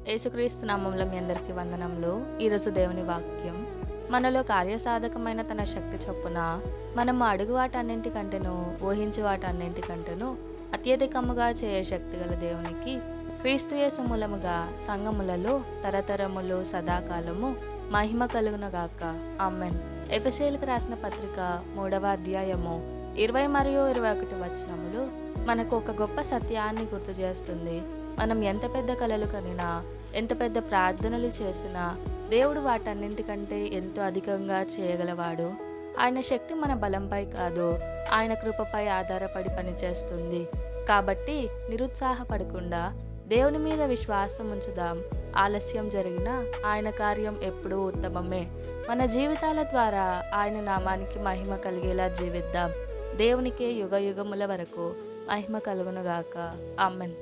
యేసుక్రీస్తు నామంలో మీ అందరికీ వందనములు. ఈరోజు దేవుని వాక్యం, మనలో కార్యసాధకమైన తన శక్తి చొప్పున మనము అడుగు వాటన్నింటికంటేను ఊహించు వాటన్నింటికంటేను అత్యధికముగా చేయ శక్తి గల దేవునికి క్రీస్తు యేసు మూలముగా సంఘములలో తరతరములు సదాకాలము మహిమ కలుగునుగాక. ఆమెన్. ఎఫెసీయులకు రాసిన పత్రిక 3వ అధ్యాయము 20 మరియు 21 వచనములు మనకు ఒక గొప్ప సత్యాన్ని గుర్తు చేస్తుంది. మనం ఎంత పెద్ద కలలు కనినా, ఎంత పెద్ద ప్రార్థనలు చేసినా దేవుడు వాటన్నింటికంటే ఎంతో అధికంగా చేయగలవాడు. ఆయన శక్తి మన బలంపై కాదు, ఆయన కృపపై ఆధారపడి పనిచేస్తుంది. కాబట్టి నిరుత్సాహపడకుండా దేవుని మీద విశ్వాసం ఉంచుదాం. ఆలస్యం జరిగినా ఆయన కార్యం ఎప్పుడూ ఉత్తమమే. మన జీవితాల ద్వారా ఆయన నామానికి మహిమ కలిగేలా జీవిద్దాం. దేవునికే యుగ యుగముల వరకు మహిమ కలుగునుగాక. ఆమెన్.